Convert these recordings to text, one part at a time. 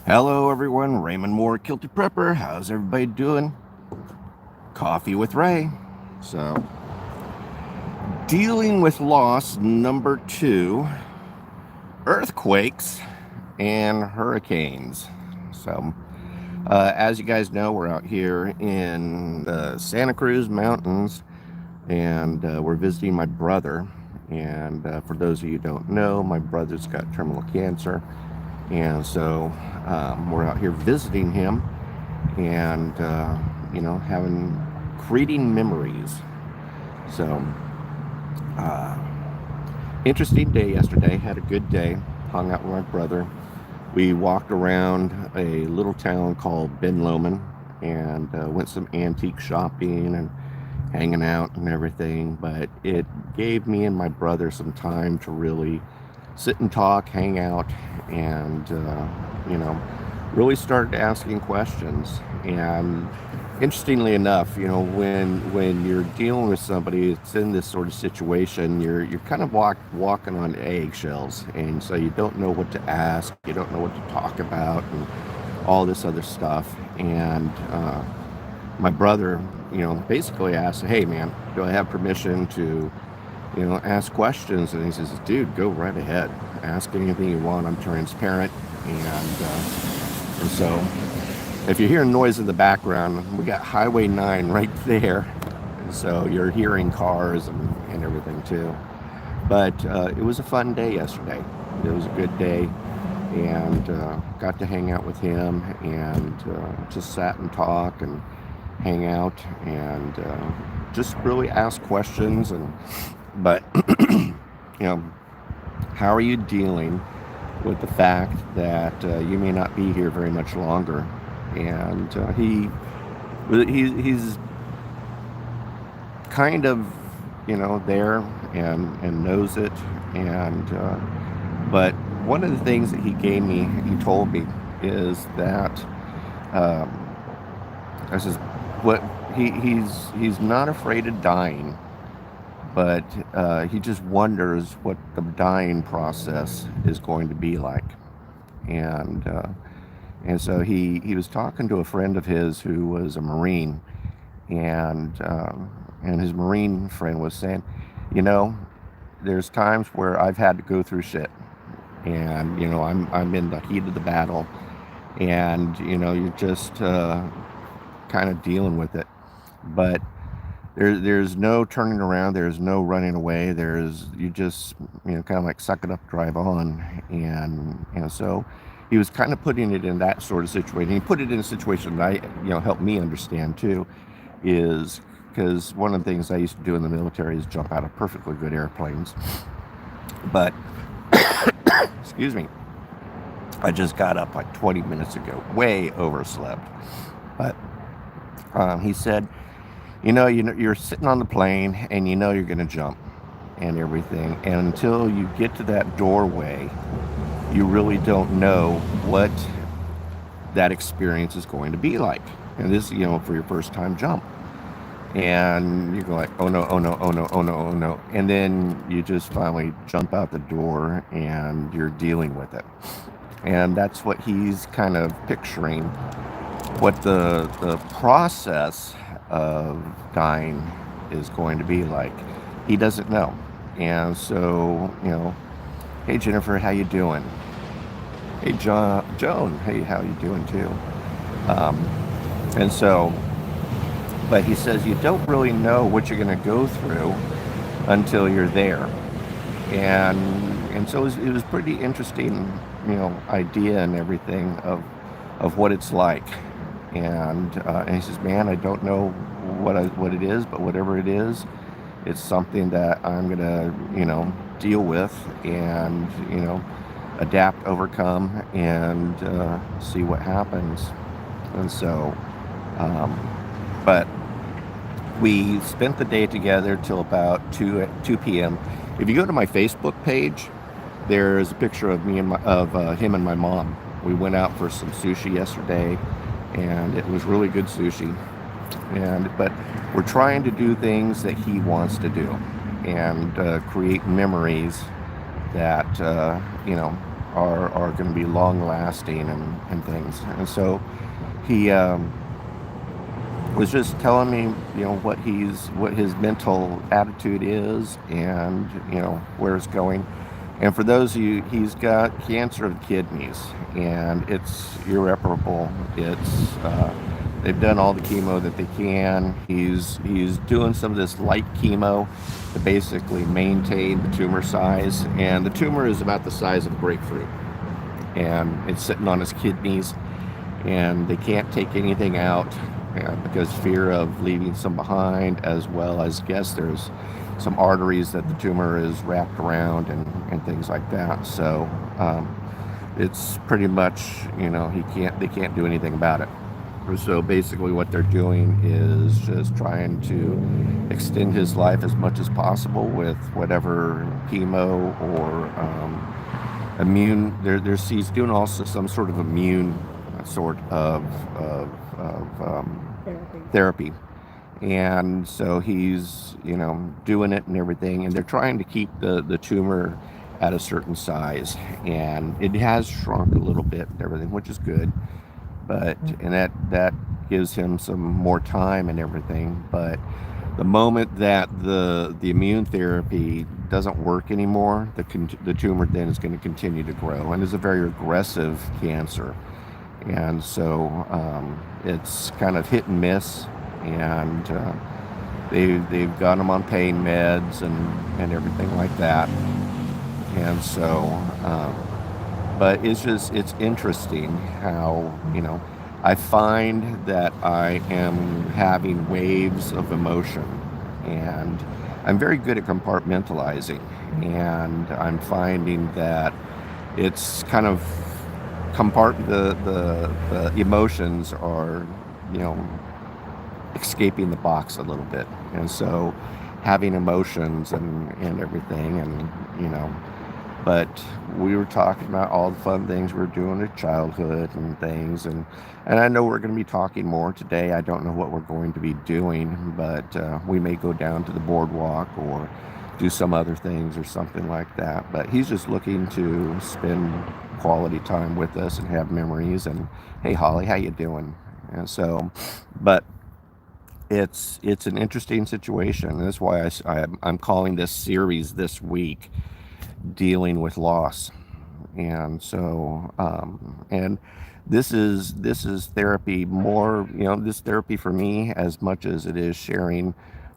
Hello everyone, Raymond Mhor, Guilty Prepper. How's everybody doing? Coffee with Ray. So, dealing with loss number 2, earthquakes and hurricanes. So, as you guys know, we're out here in the Santa Cruz Mountains, and we're visiting my brother. And for those of you who don't know, my brother's got terminal cancer, and so we're out here visiting him and having creating memories. So uh, interesting day yesterday. Had a good day. Hung out with my brother. We walked around a little town called Ben Lomond and went some antique shopping and hanging out and everything. But it gave me and my brother some time to really sit and talk, hang out, and really started asking questions. And interestingly enough, when you're dealing with somebody that's in this sort of situation, you're kind of walking on eggshells, and so you don't know what to ask, you don't know what to talk about, and all this other stuff. And my brother, basically asked, "Hey, man, do I have permission to, ask questions?" And he says, "Dude, go right ahead. Ask anything you want. I'm transparent." And so if you hear noise in the background, we got Highway 9 right there. So you're hearing cars and everything too. But it was a fun day yesterday. It was a good day, and got to hang out with him and just sat and talk and hang out and just really ask questions. But know, how are you dealing with the fact that you may not be here very much longer? And he's kind of there and knows it. And but one of the things that he told me is that this is what he's not afraid of dying, but he just wonders what the dying process is going to be like. And so he was talking to a friend of his who was a Marine, and his Marine friend was saying, you know, there's times where I've had to go through shit, and I'm in the heat of the battle, and you're just kind of dealing with it, but there's no turning around, there's no running away, you just kind of like suck it up, drive on. And so he was kind of putting it in that sort of situation. He put it in a situation that I helped me understand too, is because one of the things I used to do in the military is jump out of perfectly good airplanes. But excuse me, I just got up like 20 minutes ago, way overslept. But he said, you're sitting on the plane and you're going to jump and everything. And until you get to that doorway, you really don't know what that experience is going to be like. And this, for your first time jump. And you go like, oh no, oh no, oh no, oh no, oh no. And then you just finally jump out the door and you're dealing with it. And that's what he's kind of picturing, what the process of dying is going to be like. He doesn't know. And so, hey Jennifer, how you doing? Hey Joan, hey, how you doing too? And so, but he says you don't really know what you're going to go through until you're there. And so it was pretty interesting, idea and everything of what it's like. And he says, man, I don't know what it is, but whatever it is, it's something that I'm gonna deal with and adapt, overcome, and see what happens. And so but we spent the day together till about 2 p.m. If you go to my Facebook page, there's a picture of him and my mom. We went out for some sushi yesterday, and it was really good sushi. But we're trying to do things that he wants to do, and create memories that are going to be long lasting and things. And so he was just telling me, what his mental attitude is, and where it's going. And for those of you, he's got cancer of the kidneys, and it's irreparable. They've done all the chemo that they can. He's doing some of this light chemo to basically maintain the tumor size, and the tumor is about the size of a grapefruit, and it's sitting on his kidneys, and they can't take anything out because fear of leaving some behind, as well as, guess, there's some arteries that the tumor is wrapped around, and things like that. So it's pretty much, they can't do anything about it. So basically what they're doing is just trying to extend his life as much as possible with whatever chemo or immune. He's doing also some sort of immune sort of therapy. And so he's, doing it and everything, and they're trying to keep the tumor at a certain size, and it has shrunk a little bit and everything, which is good. But and that gives him some more time and everything. But the moment that the immune therapy doesn't work anymore, the tumor then is going to continue to grow, and is a very aggressive cancer. And so it's kind of hit and miss, and they've got him on pain meds and everything like that. And so but it's interesting how, I find that I am having waves of emotion, and I'm very good at compartmentalizing, and I'm finding that it's kind of the emotions are, escaping the box a little bit. And so having emotions and everything, and but we were talking about all the fun things we were doing in childhood and things, and I know we're going to be talking more today. I don't know what we're going to be doing, but we may go down to the boardwalk or do some other things or something like that. But he's just looking to spend quality time with us and have memories. And hey, Holly, how you doing? And so, but it's an interesting situation. That's why I'm calling this series this week dealing with loss. And so and this is therapy more, this therapy for me as much as it is sharing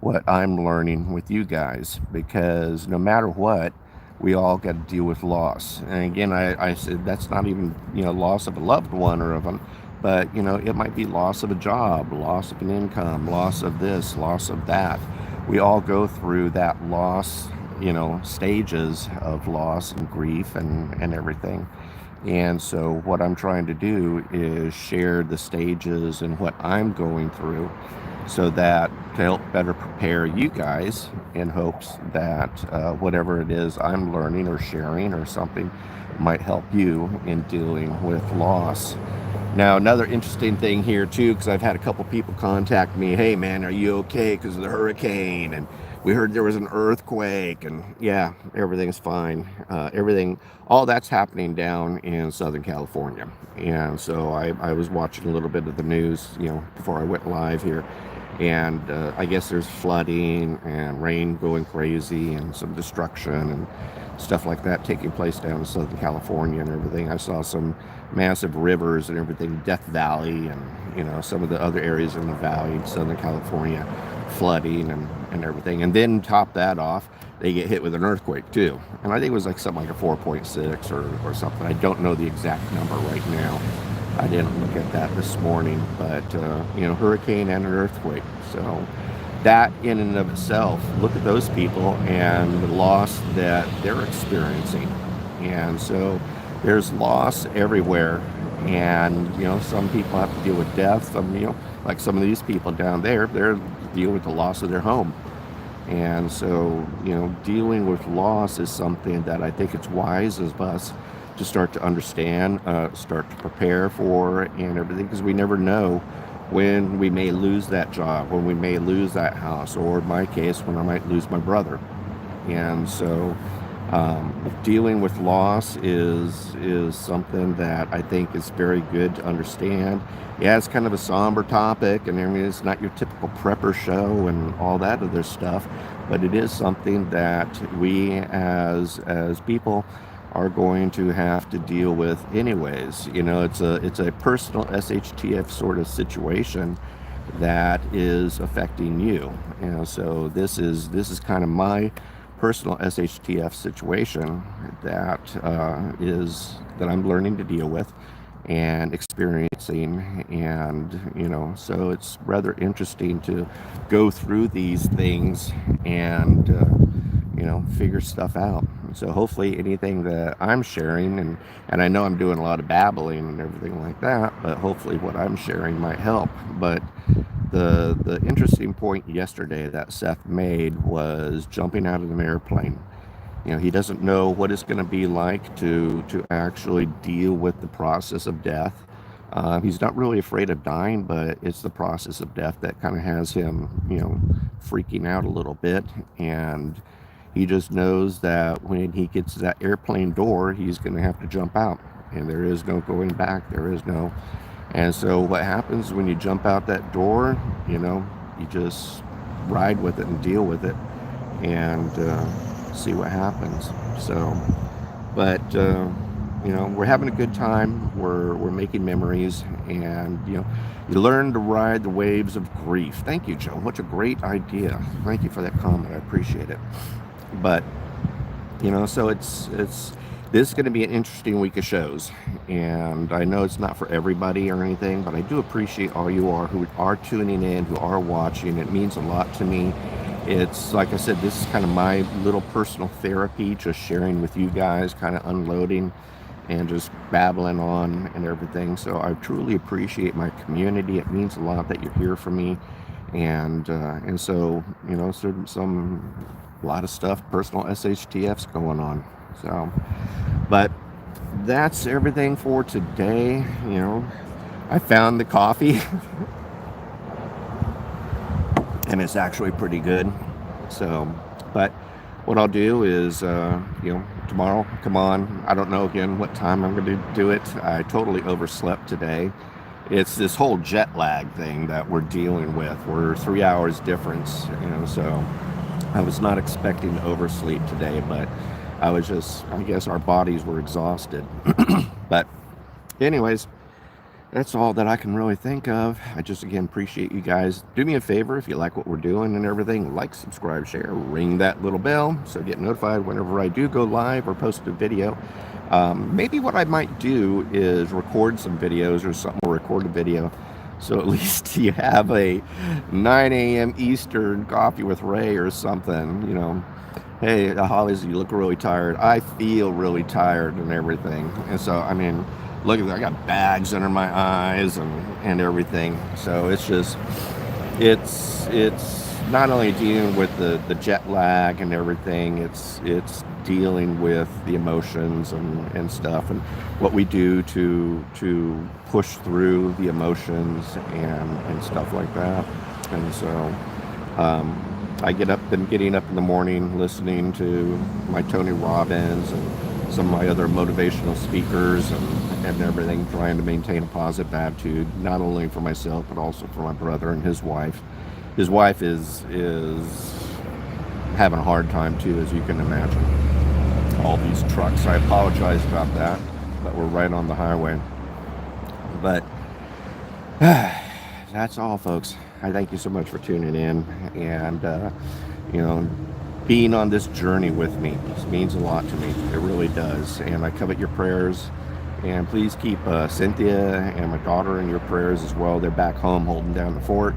what I'm learning with you guys, because no matter what, we all got to deal with loss. And again, I said that's not even loss of a loved one or of them, but it might be loss of a job, loss of an income, loss of this, loss of that. We all go through that loss, stages of loss and grief and everything. And so what I'm trying to do is share the stages and what I'm going through, so that to help better prepare you guys, in hopes that whatever it is I'm learning or sharing or something might help you in dealing with loss. Now, another interesting thing here too, because I've had a couple people contact me, hey man, are you okay because of the hurricane? And we heard there was an earthquake, and yeah, everything's fine. All that's happening down in Southern California. And so I was watching a little bit of the news, before I went live here. And I guess there's flooding and rain going crazy and some destruction and stuff like that taking place down in Southern California and everything. I saw some massive rivers and everything, Death Valley, and some of the other areas in the valley in Southern California flooding and everything. And then top that off, they get hit with an earthquake too. And I think it was like something like a 4.6 or something. I don't know the exact number right now. I didn't look at that this morning, but hurricane and an earthquake. So that in and of itself, look at those people and the loss that they're experiencing. And so there's loss everywhere. And some people have to deal with death. Some, like some of these people down there, they're dealing with the loss of their home. And so dealing with loss is something that I think it's wise of us to start to understand, start to prepare for, and everything, because we never know when we may lose that job, when we may lose that house, or in my case, when I might lose my brother. And so Dealing with loss is something that I think is very good to understand. Yeah, it's kind of a somber topic, and I mean, it's not your typical prepper show and all that other stuff, but it is something that we as people are going to have to deal with anyways. You know, it's a personal SHTF sort of situation that is affecting you. You know, so this is kind of my personal SHTF situation that I'm learning to deal with and experiencing, and you know, so it's rather interesting to go through these things and you know, figure stuff out. So hopefully anything that I'm sharing, and I know I'm doing a lot of babbling and everything like that, but hopefully what I'm sharing might help. But the interesting point yesterday that Seth made was jumping out of an airplane. You know, he doesn't know what it's going to be like to actually deal with the process of death. He's not really afraid of dying, but it's the process of death that kind of has him, you know, freaking out a little bit. And he just knows that when he gets to that airplane door, he's going to have to jump out, and there is no going back. There is no. And so what happens when you jump out that door, you know, you just ride with it and deal with it and see what happens. So, but you know, we're having a good time. We're making memories, and you know, you learn to ride the waves of grief. Thank you, Joe. What a great idea. Thank you for that comment. I appreciate it. But you know, so it's this is going to be an interesting week of shows, and I know it's not for everybody or anything, but I do appreciate all you are who are tuning in, who are watching. It means a lot to me. It's like I said, this is kind of my little personal therapy, just sharing with you guys, kind of unloading and just babbling on and everything. So I truly appreciate my community. It means a lot that you're here for me, and so you know, some a lot of stuff, personal SHTFs going on. So, but that's everything for today. You know, I found the coffee and it's actually pretty good. So, but what I'll do is, you know, tomorrow, come on. I don't know again what time I'm going to do it. I totally overslept today. It's this whole jet lag thing that we're dealing with. We're 3 hours difference, you know, so I was not expecting to oversleep today, but I guess our bodies were exhausted. But anyways, that's all that I can really think of. I just, again, appreciate you guys. Do me a favor, if you like what we're doing and everything, like, subscribe, share, ring that little bell so get notified whenever I do go live or post a video. Maybe what I might do is record some videos or something, or record a video, so at least you have a 9 a.m. Eastern coffee with Ray or something, you know. Hey, Hollies, you look really tired. I feel really tired and everything. And so, I mean, look at that. I got bags under my eyes and everything. So it's just, it's not only dealing with the jet lag and everything, it's dealing with the emotions and stuff, and what we do to push through the emotions and stuff like that. And so been getting up in the morning listening to my Tony Robbins and some of my other motivational speakers and everything, trying to maintain a positive attitude, not only for myself but also for my brother and his wife. His wife is having a hard time too, as you can imagine. All these trucks. I apologize about that, but we're right on the highway. But that's all, folks. I thank you so much for tuning in, and you know, being on this journey with me. This means a lot to me. It really does, and I covet your prayers. And please keep Cynthia and my daughter in your prayers as well. They're back home holding down the fort.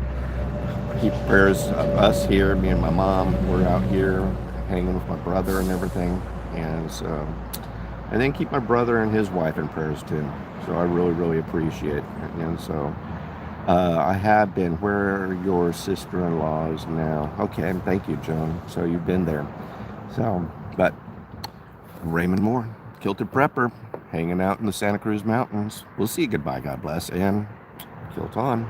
Keep prayers of us here, me and my mom. We're out here hanging with my brother and everything. And so, and then keep my brother and his wife in prayers too. So I really, really appreciate it. And so I have been. Where are your sister-in-laws now? Okay, thank you, Joan. So you've been there. So, but Raymond Mhor, Kilted Prepper, hanging out in the Santa Cruz Mountains. We'll see you. Goodbye. God bless. And kilt on.